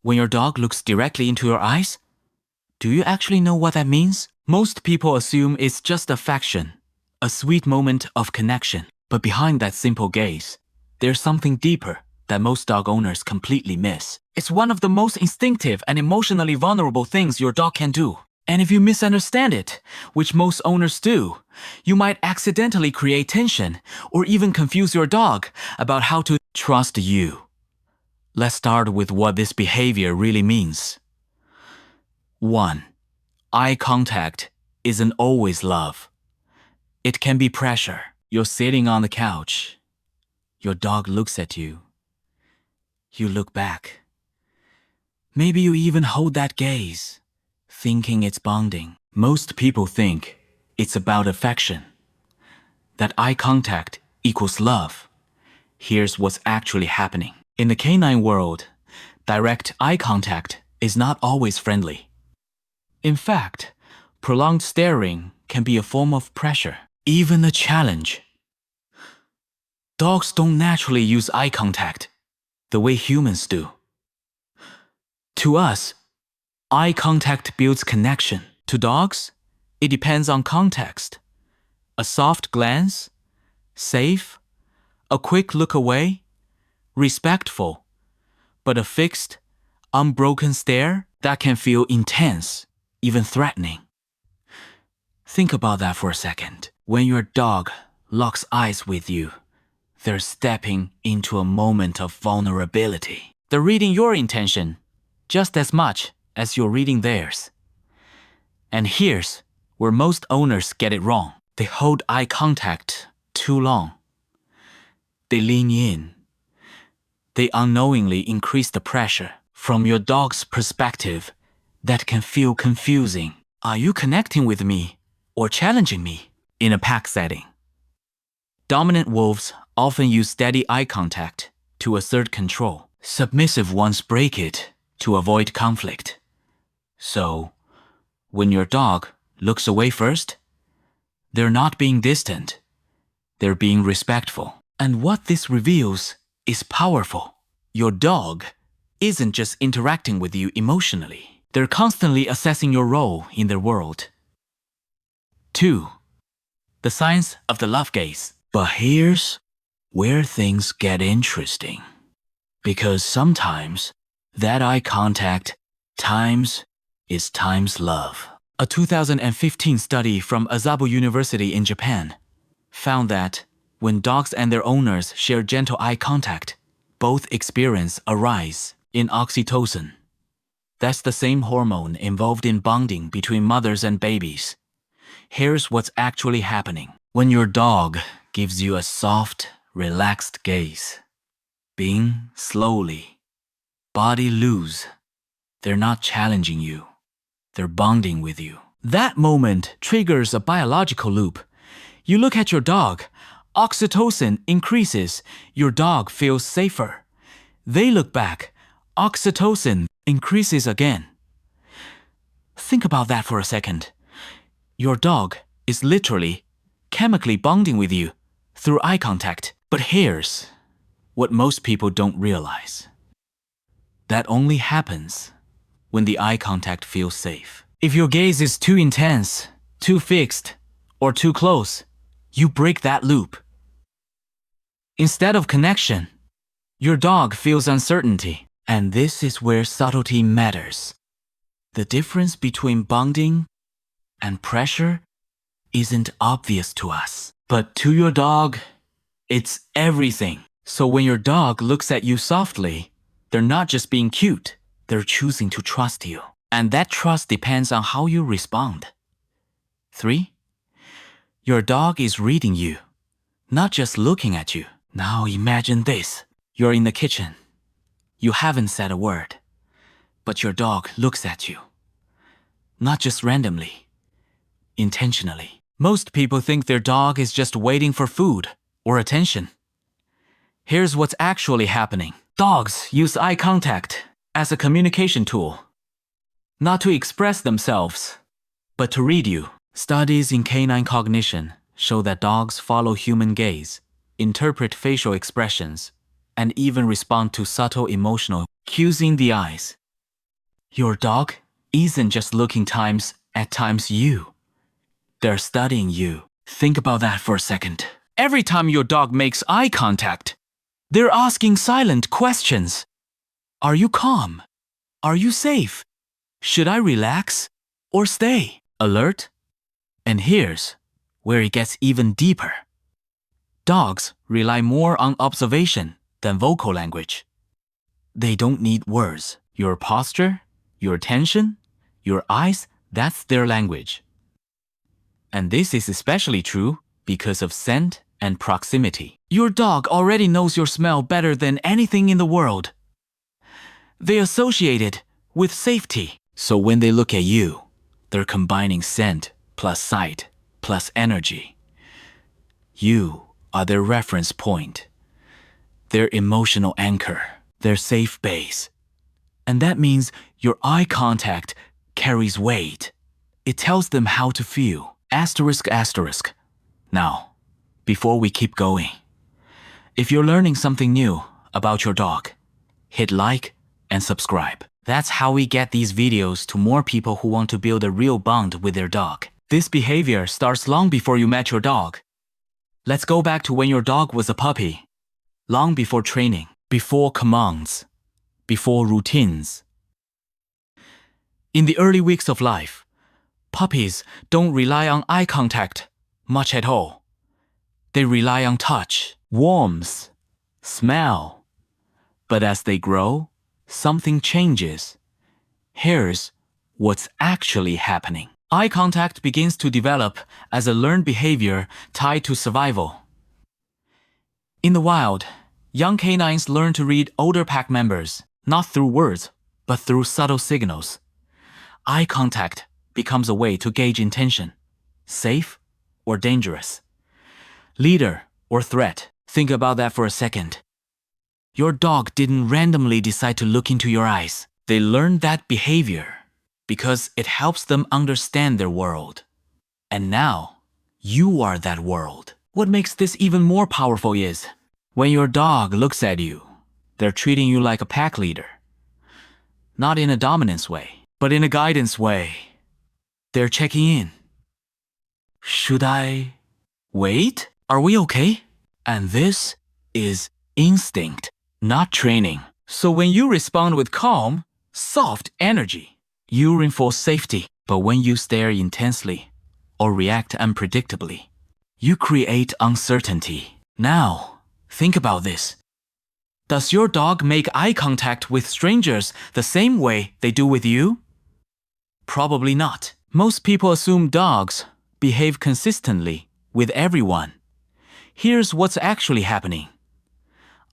When your dog looks directly into your eyes, do you actually know what that means? Most people assume it's just affection, a sweet moment of connection. But behind that simple gaze, there's something deeper that most dog owners completely miss. It's one of the most instinctive and emotionally vulnerable things your dog can do. And if you misunderstand it, which most owners do, you might accidentally create tension or even confuse your dog about how to trust you. Let's start with what this behavior really means. 1. Eye contact isn't always love. It can be pressure. You're sitting on the couch. Your dog looks at you. You look back. Maybe you even hold that gaze, thinking it's bonding. Most people think it's about affection, that eye contact equals love. Here's what's actually happening. In the canine world, direct eye contact is not always friendly. In fact, prolonged staring can be a form of pressure, even a challenge. Dogs don't naturally use eye contact the way humans do. To us, eye contact builds connection. To dogs, it depends on context. A soft glance, safe, a quick look away, respectful, but a fixed, unbroken stare that can feel intense, even threatening. Think about that for a second. When your dog locks eyes with you, they're stepping into a moment of vulnerability. They're reading your intention just as much as you're reading theirs. And here's where most owners get it wrong. They hold eye contact too long. They lean in. They unknowingly increase the pressure. From your dog's perspective, that can feel confusing. Are you connecting with me or challenging me? In a pack setting, dominant wolves often use steady eye contact to assert control. Submissive ones break it to avoid conflict. So, when your dog looks away first, they're not being distant. They're being respectful. And what this reveals is powerful. Your dog isn't just interacting with you emotionally. They're constantly assessing your role in their world. 2. The signs of the love gaze. But here's where things get interesting. Because sometimes that eye contact is times love. A 2015 study from Azabu University in Japan found that when dogs and their owners share gentle eye contact, both experience a rise in oxytocin. That's the same hormone involved in bonding between mothers and babies. Here's what's actually happening. When your dog gives you a soft, relaxed gaze, being slowly, body loose, they're not challenging you. They're bonding with you. That moment triggers a biological loop. You look at your dog, oxytocin increases, your dog feels safer. They look back, oxytocin increases again. Think about that for a second. Your dog is literally chemically bonding with you through eye contact. But here's what most people don't realize. That only happens when the eye contact feels safe. If your gaze is too intense, too fixed, or too close, you break that loop. Instead of connection, your dog feels uncertainty. And this is where subtlety matters. The difference between bonding and pressure isn't obvious to us. But to your dog, it's everything. So when your dog looks at you softly, they're not just being cute, they're choosing to trust you. And that trust depends on how you respond. 3. Your dog is reading you, not just looking at you. Now imagine this. You're in the kitchen. You haven't said a word, but your dog looks at you. Not just randomly, intentionally. Most people think their dog is just waiting for food or attention. Here's what's actually happening. Dogs use eye contact as a communication tool, not to express themselves, but to read you. Studies in canine cognition show that dogs follow human gaze, interpret facial expressions, and even respond to subtle emotional cues in the eyes. Your dog isn't just looking at times you. They're studying you. Think about that for a second. Every time your dog makes eye contact, they're asking silent questions. Are you calm? Are you safe? Should I relax or stay? Alert? And here's where it gets even deeper. Dogs rely more on observation than vocal language. They don't need words. Your posture, your attention, your eyes, that's their language. And this is especially true because of scent and proximity. Your dog already knows your smell better than anything in the world. They associate it with safety. So when they look at you, they're combining scent plus sight plus energy. You are their reference point, their emotional anchor, their safe base. And that means your eye contact carries weight. It tells them how to feel. Asterisk. Now, before we keep going, if you're learning something new about your dog, hit like and subscribe. That's how we get these videos to more people who want to build a real bond with their dog. This behavior starts long before you met your dog. Let's go back to when your dog was a puppy. Long before training, before commands, before routines. In the early weeks of life, puppies don't rely on eye contact much at all. They rely on touch, warmth, smell. But as they grow, something changes. Here's what's actually happening. Eye contact begins to develop as a learned behavior tied to survival. In the wild, young canines learn to read older pack members, not through words, but through subtle signals. Eye contact becomes a way to gauge intention, safe or dangerous, leader or threat. Think about that for a second. Your dog didn't randomly decide to look into your eyes. They learned that behavior because it helps them understand their world. And now, you are that world. What makes this even more powerful is, when your dog looks at you, they're treating you like a pack leader. Not in a dominance way, but in a guidance way. They're checking in. Should I wait? Are we okay? And this is instinct, not training. So when you respond with calm, soft energy, you reinforce safety. But when you stare intensely or react unpredictably, you create uncertainty. Now, think about this. Does your dog make eye contact with strangers the same way they do with you? Probably not. Most people assume dogs behave consistently with everyone. Here's what's actually happening.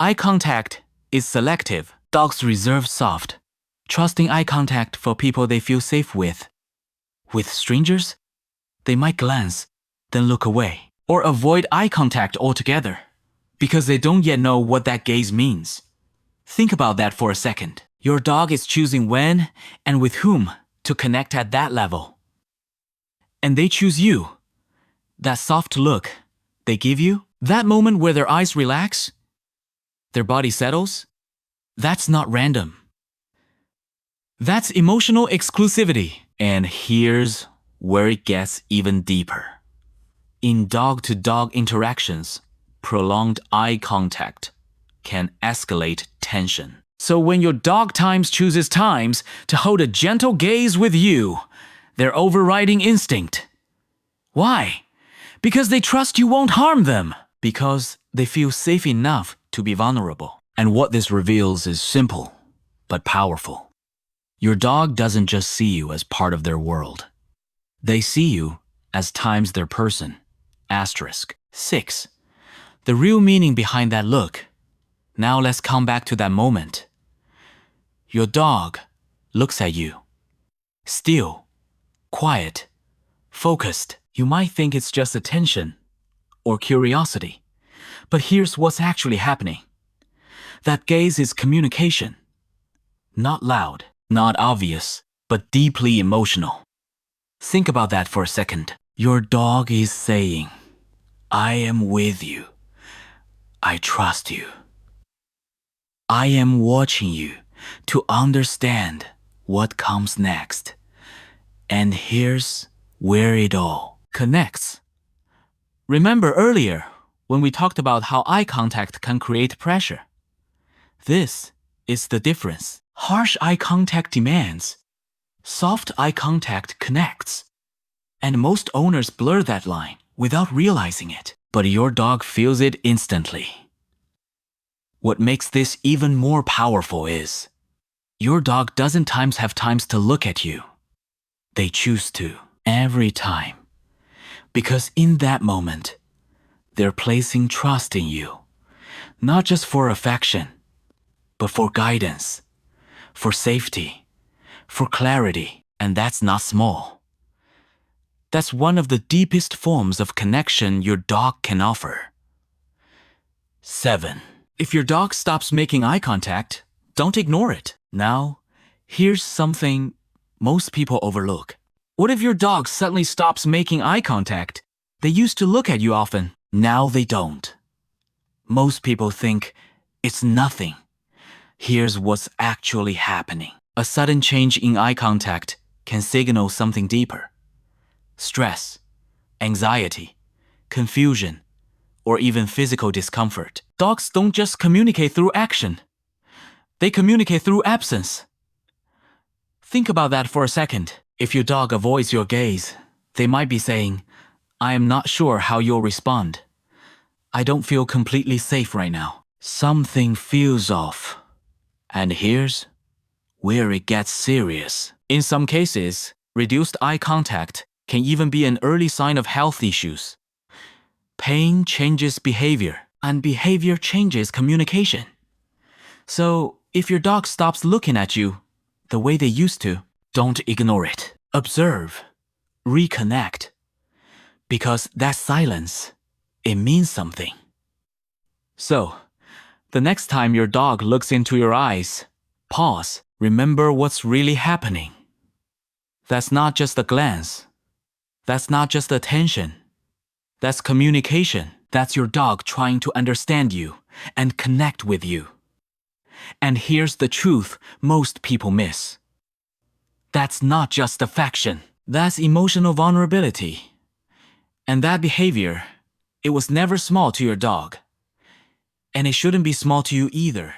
Eye contact is selective. Dogs reserve soft, trusting eye contact for people they feel safe with. With strangers, they might glance, then look away, or avoid eye contact altogether, because they don't yet know what that gaze means. Think about that for a second. Your dog is choosing when and with whom to connect at that level. And they choose you. That soft look they give you, that moment where their eyes relax, their body settles, that's not random. That's emotional exclusivity. And here's where it gets even deeper. In dog-to-dog interactions, prolonged eye contact can escalate tension. So when your dog chooses times to hold a gentle gaze with you, they're overriding instinct. Why? Because they trust you won't harm them. Because they feel safe enough to be vulnerable. And what this reveals is simple, but powerful. Your dog doesn't just see you as part of their world. They see you as times their person. Asterisk. 6. The real meaning behind that look. Now let's come back to that moment. Your dog looks at you. Still, quiet, focused. You might think it's just attention or curiosity. But here's what's actually happening. That gaze is communication. Not loud, not obvious, but deeply emotional. Think about that for a second. Your dog is saying, I am with you. I trust you. I am watching you to understand what comes next. And here's where it all connects. Remember earlier when we talked about how eye contact can create pressure? This is the difference. Harsh eye contact demands. Soft eye contact connects. And most owners blur that line without realizing it. But your dog feels it instantly. What makes this even more powerful is your dog doesn't have times to look at you. They choose to every time. Because in that moment, they're placing trust in you. Not just for affection, but for guidance, for safety, for clarity. And that's not small. That's one of the deepest forms of connection your dog can offer. 7. If your dog stops making eye contact, don't ignore it. Now, here's something most people overlook. What if your dog suddenly stops making eye contact? They used to look at you often. Now they don't. Most people think it's nothing. Here's what's actually happening. A sudden change in eye contact can signal something deeper. Stress, anxiety, confusion, or even physical discomfort. Dogs don't just communicate through action. They communicate through absence. Think about that for a second. If your dog avoids your gaze, they might be saying, I am not sure how you'll respond. I don't feel completely safe right now. Something feels off. And here's where it gets serious. In some cases, reduced eye contact can even be an early sign of health issues. Pain changes behavior, and behavior changes communication. So, if your dog stops looking at you the way they used to, don't ignore it. Observe. Reconnect. Because that silence, it means something. So, the next time your dog looks into your eyes, pause. Remember what's really happening. That's not just a glance. That's not just attention. That's communication. That's your dog trying to understand you and connect with you. And here's the truth most people miss. That's not just affection. That's emotional vulnerability. And that behavior, it was never small to your dog. And it shouldn't be small to you either.